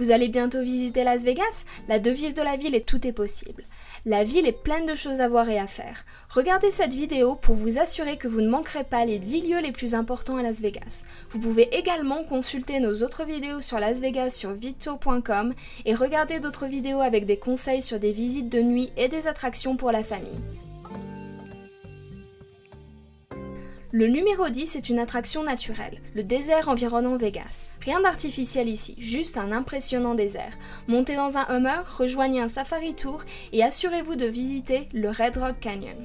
Vous allez bientôt visiter Las Vegas? La devise de la ville est tout est possible. La ville est pleine de choses à voir et à faire. Regardez cette vidéo pour vous assurer que vous ne manquerez pas les 10 lieux les plus importants à Las Vegas. Vous pouvez également consulter nos autres vidéos sur Las Vegas sur videtour.com et regarder d'autres vidéos avec des conseils sur des visites de nuit et des attractions pour la famille. Le numéro 10 est une attraction naturelle, le désert environnant Vegas. Rien d'artificiel ici, juste un impressionnant désert. Montez dans un Hummer, rejoignez un safari tour et assurez-vous de visiter le Red Rock Canyon.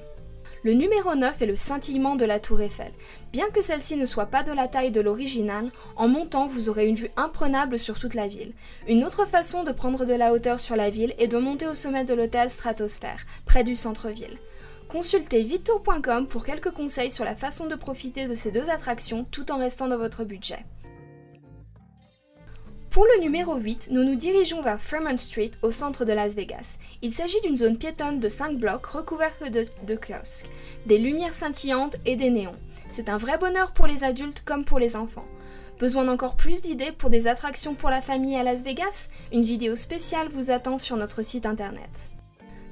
Le numéro 9 est le scintillement de la tour Eiffel. Bien que celle-ci ne soit pas de la taille de l'original, en montant vous aurez une vue imprenable sur toute la ville. Une autre façon de prendre de la hauteur sur la ville est de monter au sommet de l'hôtel Stratosphere, près du centre-ville. Consultez videtour.com pour quelques conseils sur la façon de profiter de ces deux attractions tout en restant dans votre budget. Pour le numéro 8, nous nous dirigeons vers Fremont Street au centre de Las Vegas. Il s'agit d'une zone piétonne de 5 blocs recouverts de kiosques, des lumières scintillantes et des néons. C'est un vrai bonheur pour les adultes comme pour les enfants. Besoin d'encore plus d'idées pour des attractions pour la famille à Las Vegas? Une vidéo spéciale vous attend sur notre site internet.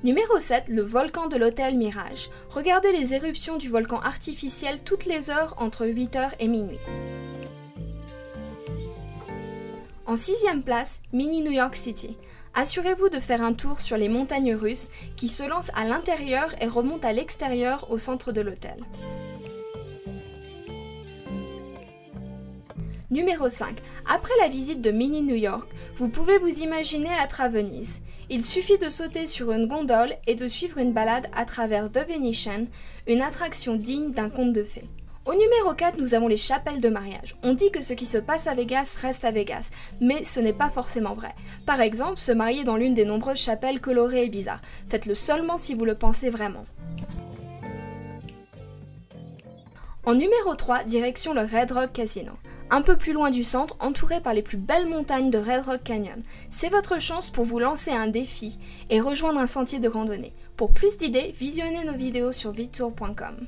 Numéro 7, le volcan de l'hôtel Mirage. Regardez les éruptions du volcan artificiel toutes les heures entre 8h et minuit. En 6e place, Mini New York City. Assurez-vous de faire un tour sur les montagnes russes qui se lancent à l'intérieur et remontent à l'extérieur au centre de l'hôtel. Numéro 5. Après la visite de Mini New York, vous pouvez vous imaginer être à Venise. Il suffit de sauter sur une gondole et de suivre une balade à travers The Venetian, une attraction digne d'un conte de fées. Au numéro 4, nous avons les chapelles de mariage. On dit que ce qui se passe à Vegas reste à Vegas, mais ce n'est pas forcément vrai. Par exemple, se marier dans l'une des nombreuses chapelles colorées et bizarres. Faites-le seulement si vous le pensez vraiment. En numéro 3, direction le Red Rock Casino. Un peu plus loin du centre, entouré par les plus belles montagnes de Red Rock Canyon. C'est votre chance pour vous lancer un défi et rejoindre un sentier de randonnée. Pour plus d'idées, visionnez nos vidéos sur videtour.com.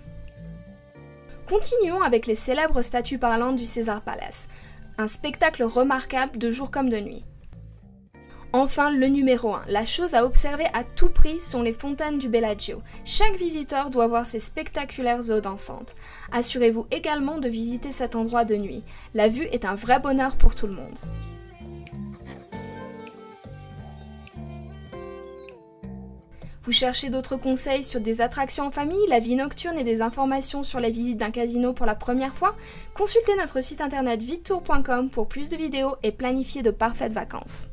Continuons avec les célèbres statues parlantes du Caesars Palace. Un spectacle remarquable de jour comme de nuit. Enfin, le numéro 1. La chose à observer à tout prix sont les fontaines du Bellagio. Chaque visiteur doit voir ces spectaculaires eaux dansantes. Assurez-vous également de visiter cet endroit de nuit. La vue est un vrai bonheur pour tout le monde. Vous cherchez d'autres conseils sur des attractions en famille, la vie nocturne et des informations sur la visite d'un casino pour la première fois? Consultez notre site internet videtour.com pour plus de vidéos et planifiez de parfaites vacances.